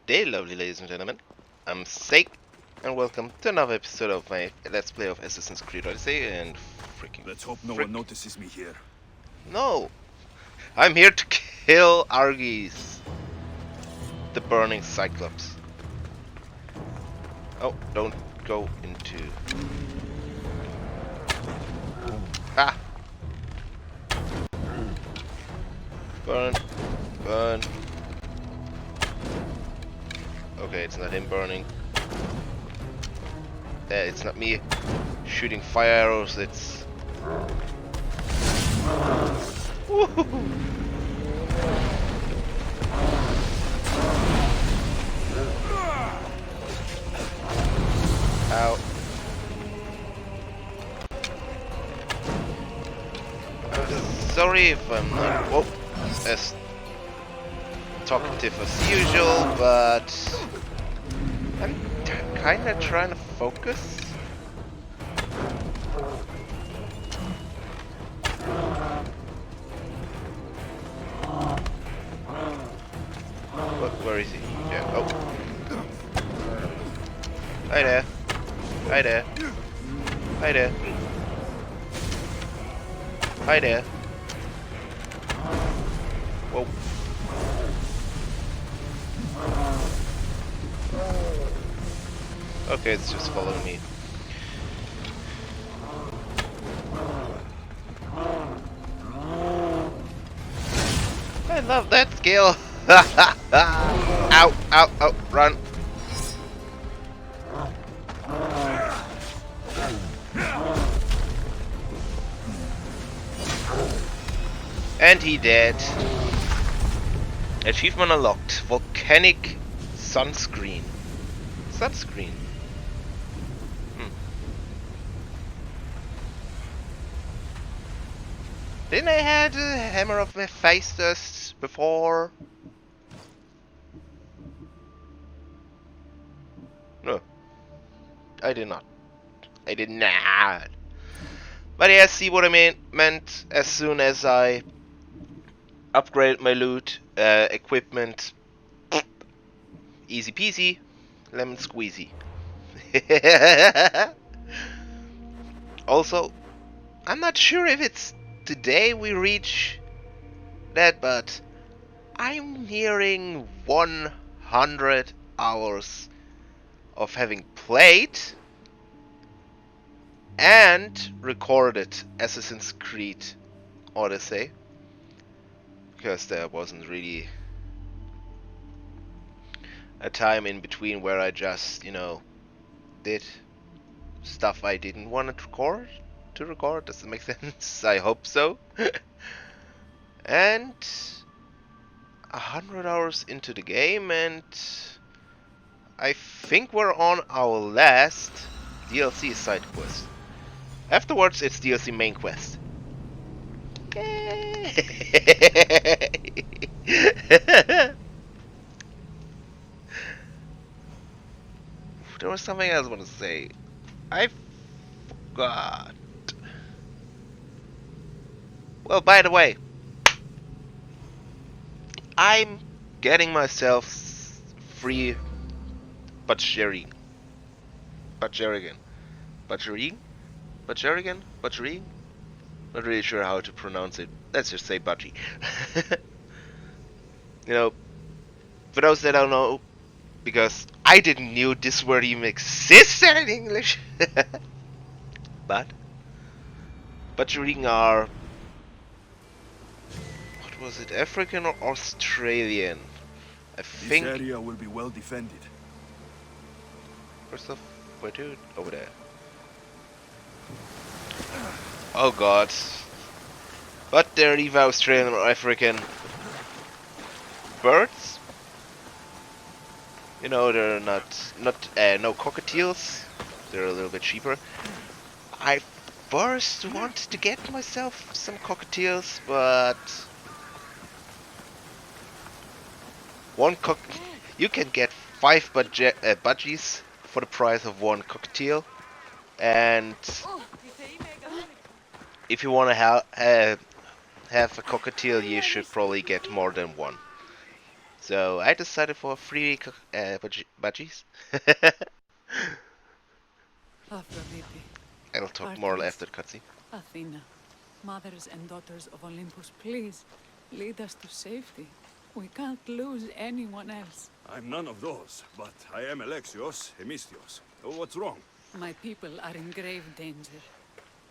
day, lovely ladies and gentlemen. I'm Zeyc, and welcome to another episode of my Let's Play of Assassin's Creed Odyssey, and freaking Let's hope no one notices me here. No! I'm here to kill Argis, the burning Cyclops. Oh, don't go into... Ah! Burn. Burn. Okay, it's not him burning. It's not me shooting fire arrows, it's... Woohoo! Ow. Sorry if I'm not as talkative as usual, but I'm kinda trying to focus. Where is he? Yeah. Oh. Hi there. Hi there. Hi there. Hi there. Whoa. Okay, it's just following me. I love that skill. Ow, ow, ow, run. And he dead. Achievement unlocked. Volcanic sunscreen. Sunscreen. Didn't I had a hammer of Mephistus before? No. I did not. I did not. But yeah, see what I meant as soon as I upgraded my loot, equipment. Easy peasy, lemon squeezy. Also, I'm not sure if it's today we reach that, but I'm nearing 100 hours of having played and recorded Assassin's Creed Odyssey, because there wasn't really a time in between where I just, did stuff I didn't want to record. Does that make sense? I hope so. And 100 hours into the game, and I think we're on our last DLC side quest. Afterwards, it's DLC main quest. Yay! There was something else I want to say. I forgot. Well, by the way, I'm getting myself free Butcherigan. Not really sure how to pronounce it. Let's just say Budgie. For those that don't know, because I didn't knew this word even existed in English. But Butcherigan are, what was it, African or Australian? I think this area will be well defended. Where's the dude? Over there. Oh god. But they're either Australian or African birds. They're not no cockatiels. They're a little bit cheaper. I first wanted to get myself some cockatiels, but you can get 5 budgies for the price of 1 cockatiel, and if you want to have a cockatiel, you should probably get more than 1. So I decided for free budgies. Aphrodite, I'll talk more Artemis, after the cutscene. Athena, mothers and daughters of Olympus, please lead us to safety. We can't lose anyone else. I'm none of those, but I am Alexios, Hemistios. What's wrong? My people are in grave danger.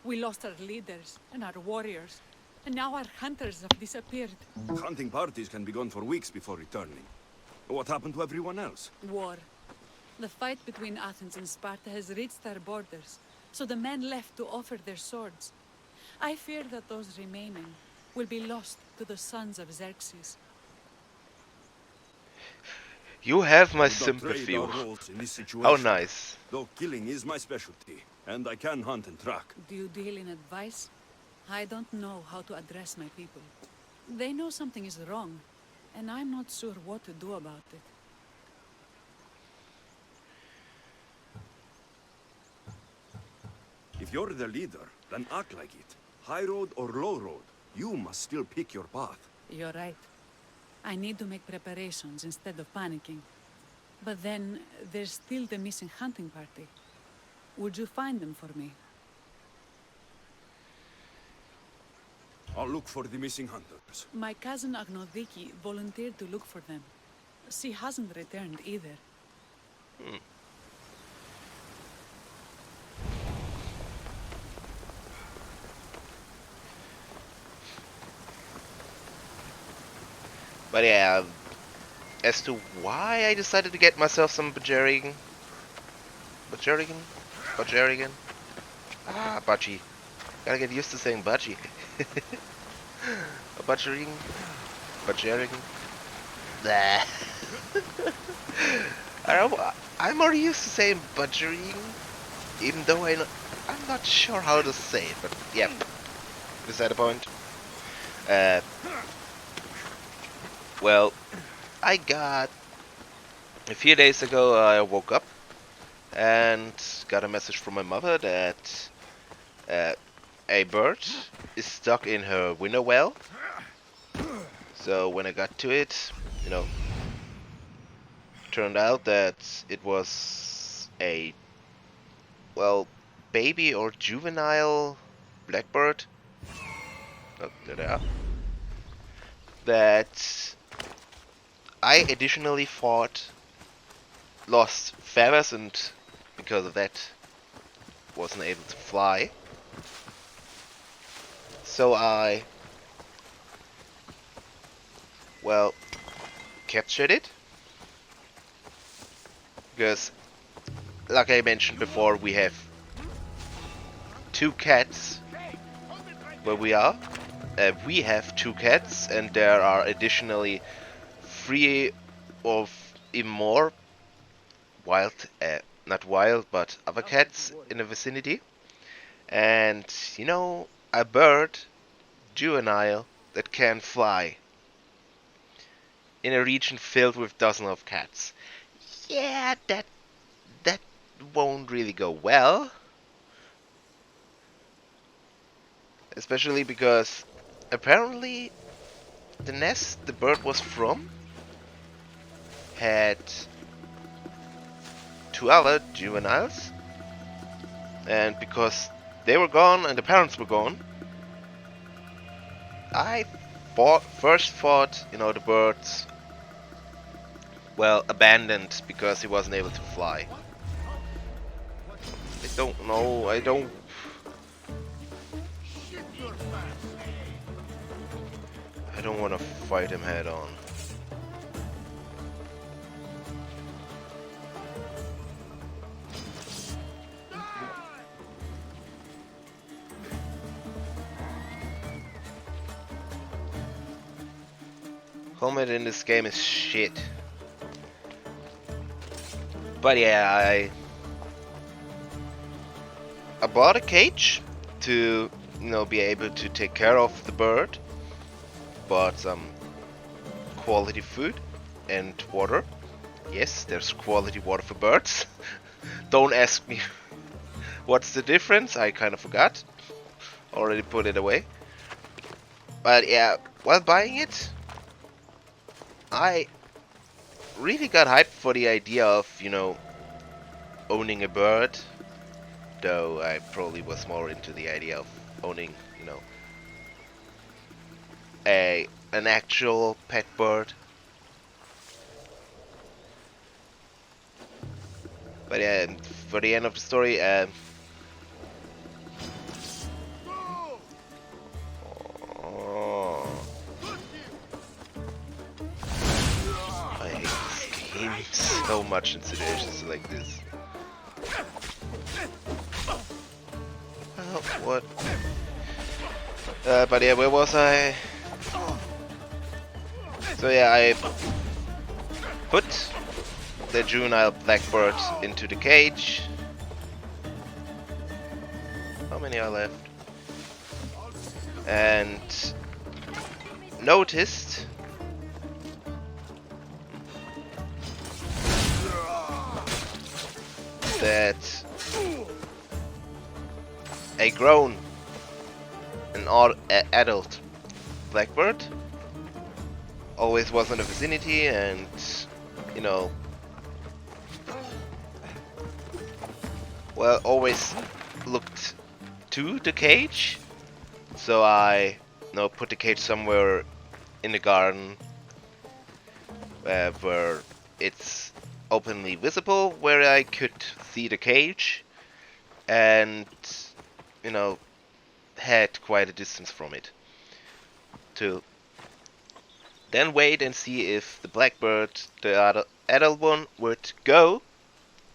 We lost our leaders and our warriors, and now our hunters have disappeared. Hunting parties can be gone for weeks before returning. What happened to everyone else? War. The fight between Athens and Sparta has reached our borders, so the men left to offer their swords. I fear that those remaining will be lost to the sons of Xerxes. You have my We don't sympathy. trade our roles in this situation. How nice. Though killing is my specialty, and I can hunt and track. Do you deal in advice? I don't know how to address my people. They know something is wrong, and I'm not sure what to do about it. If you're the leader, then act like it. High road or low road, you must still pick your path. You're right. I need to make preparations instead of panicking. But then, there's still the missing hunting party. Would you find them for me? I'll look for the missing hunters. My cousin Agnodiki volunteered to look for them. She hasn't returned either. But yeah, as to why I decided to get myself some Bajarian. Ah, budgie. Gotta get used to saying budgie. A Bajarian. Blah. I'm more used to saying Bajarian, even though I'm not sure how to say it. But yeah, beside the point. Well, I got a few days ago. I woke up and got a message from my mother that a bird is stuck in her window well. So when I got to it, turned out that it was a baby or juvenile blackbird. Oh, there they are. That I additionally lost feathers, and because of that wasn't able to fly. So I captured it, because like I mentioned before, we have 2 cats where we are. We have 2 cats, and there are additionally 3 or even more wild, not wild, but other cats in the vicinity. And a bird, juvenile, that can fly in a region filled with dozens of cats. Yeah, that won't really go well. Especially because apparently the nest the bird was from had 2 other juveniles, and because they were gone and the parents were gone, I first thought the birds abandoned because he wasn't able to fly. I don't know, I don't want to fight him head on. Combat in this game is shit. But yeah, I bought a cage to be able to take care of the bird. Bought some quality food and water. Yes, there's quality water for birds. Don't ask me what's the difference, I kind of forgot. Already put it away. But yeah, while buying it, I really got hyped for the idea of, you know, owning a bird. Though I probably was more into the idea of owning, you know, an actual pet bird. But yeah, for the end of the story, oh, I hate this game so much in situations like this. Well, what? But yeah, where was I? So yeah, I put the juvenile blackbird into the cage. How many are left? And noticed that a grown, adult blackbird always was in the vicinity, and you know, well, always looked to the cage. So I, you know, put the cage somewhere in the garden where it's openly visible, where I could see the cage, and you know, had quite a distance from it to then wait and see if the blackbird, the adult one, would go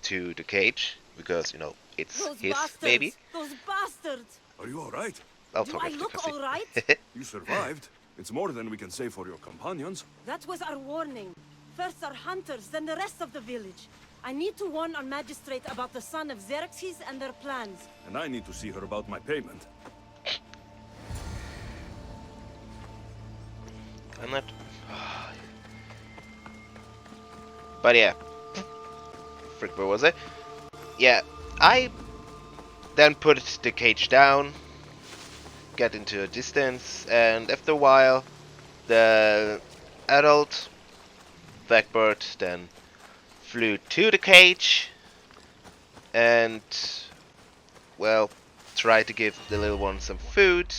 to the cage, because you know it's Those his bastards! baby. Those bastards! Are you alright? I'll Do talk I after look cutscene. alright? You survived. It's more than we can say for your companions. That was our warning. First our hunters, then the rest of the village. I need to warn our magistrate about the son of Xerxes and their plans. And I need to see her about my payment. I'm not. But yeah, frick, where was I? Yeah, I then put the cage down, get into a distance, and after a while, the adult blackbird then flew to the cage and, well, tried to give the little one some food,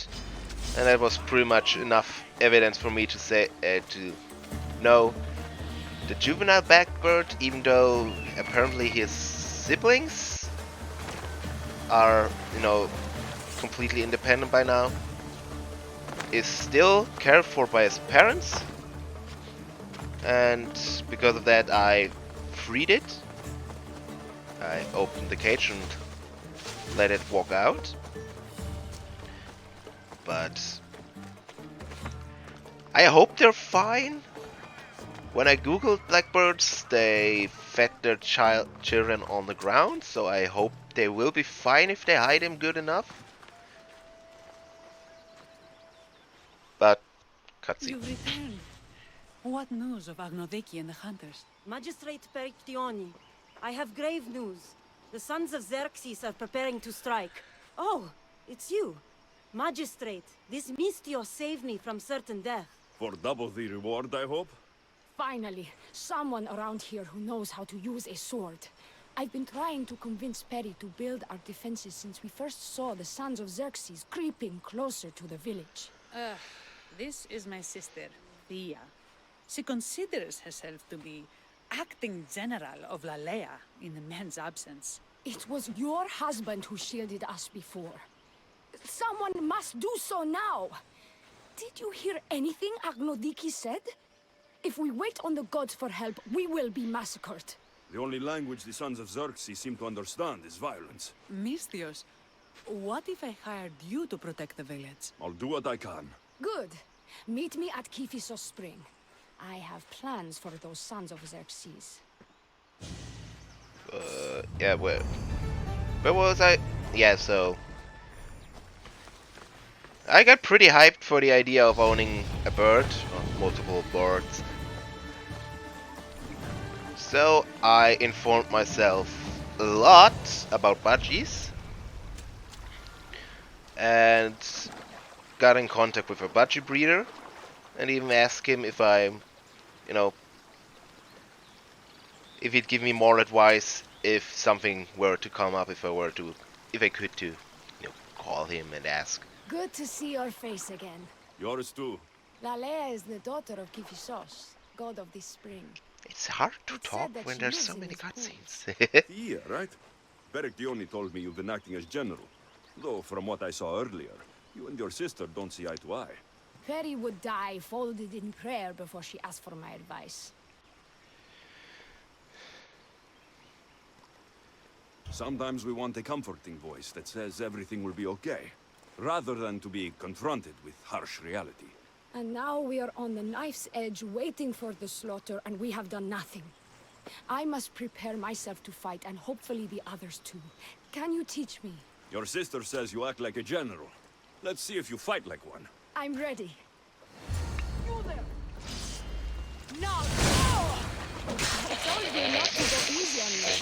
and that was pretty much enough evidence for me to say to know the juvenile blackbird, even though apparently his siblings are, you know, completely independent by now, is still cared for by his parents, and because of that I freed it. I opened the cage and let it walk out, but I hope they're fine. When I googled blackbirds, they fed their children on the ground, so I hope they will be fine if they hide them good enough. But cutscene. You've returned. What news of Agnodeki and the hunters? Magistrate Perictioni, I have grave news. The sons of Xerxes are preparing to strike. Oh, it's you. Magistrate, this Mistio saved me from certain death. For double the reward, I hope? Finally, someone around here who knows how to use a sword. I've been trying to convince Peri to build our defenses since we first saw the sons of Xerxes creeping closer to the village. This is my sister, Thea. She considers herself to be acting general of Lalea in the man's absence. It was your husband who shielded us before. Someone must do so now. Did you hear anything Agnodiki said? If we wait on the gods for help, we will be massacred. The only language the sons of Xerxes seem to understand is violence. Mistios, what if I hired you to protect the village? I'll do what I can. Good. Meet me at Kiphisos Spring. I have plans for those sons of Xerxes. Yeah, where was I? Yeah, so I got pretty hyped for the idea of owning a bird, or multiple birds. So I informed myself a lot about budgies and got in contact with a budgie breeder and even asked him if I'm, you know, if he'd give me more advice if something were to come up, if I could to, call him and ask. Good to see your face again. Yours too. Lalea is the daughter of Kifisos, god of the spring. It's hard to It's talk said that when she there's lives so in many his pools. cutscenes. Yeah, right? Berektioni told me you've been acting as general. Though, from what I saw earlier, you and your sister don't see eye to eye. Perry would die folded in prayer before she asked for my advice. Sometimes we want a comforting voice that says everything will be okay, rather than to be confronted with harsh reality. And now we are on the knife's edge waiting for the slaughter, and we have done nothing. I must prepare myself to fight, and hopefully the others too. Can you teach me? Your sister says you act like a general. Let's see if you fight like one. I'm ready. You there! No! I told you not to go easy on me.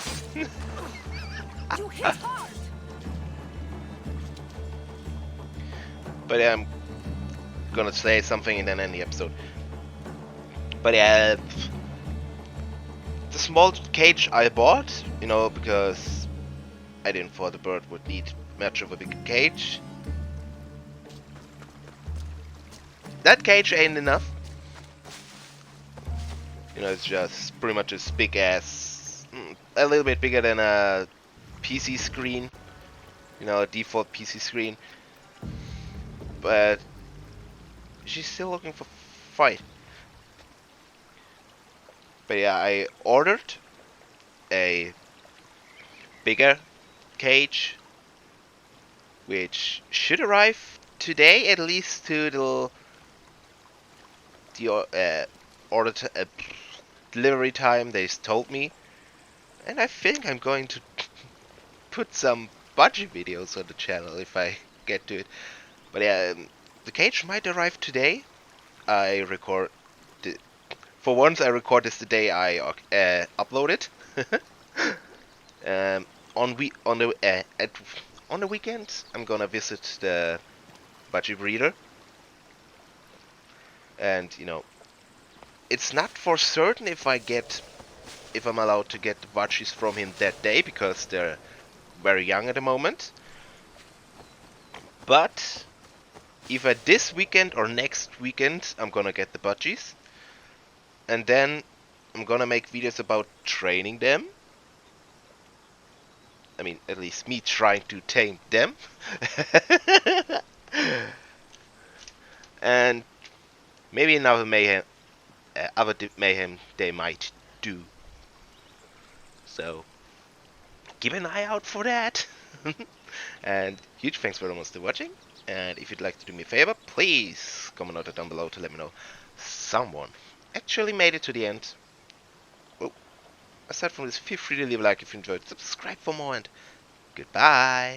You hit hard! But I'm gonna say something and then end the episode. But yeah, the small cage I bought, because I didn't thought the bird would need much of a big cage. That cage ain't enough. It's just pretty much as big as, a little bit bigger than a PC screen. A default PC screen. But she's still looking for fight. But yeah, I ordered a bigger cage, which should arrive today, at least to the order delivery time they told me. And I think I'm going to put some budget videos on the channel if I get to it. But yeah, the cage might arrive today. For once I record this the day I upload it. On the weekend I'm gonna visit the budgie breeder, and it's not for certain if I'm allowed to get the budgies from him that day, because they're very young at the moment. But either this weekend or next weekend I'm gonna get the budgies, and then I'm gonna make videos about training them. I mean, at least me trying to tame them. And maybe another mayhem, mayhem they might do. So keep an eye out for that. And huge thanks very much for watching. And if you'd like to do me a favor, please comment out down below to let me know someone actually made it to the end. Oh, aside from this, feel free to leave a like if you enjoyed, subscribe for more, and goodbye.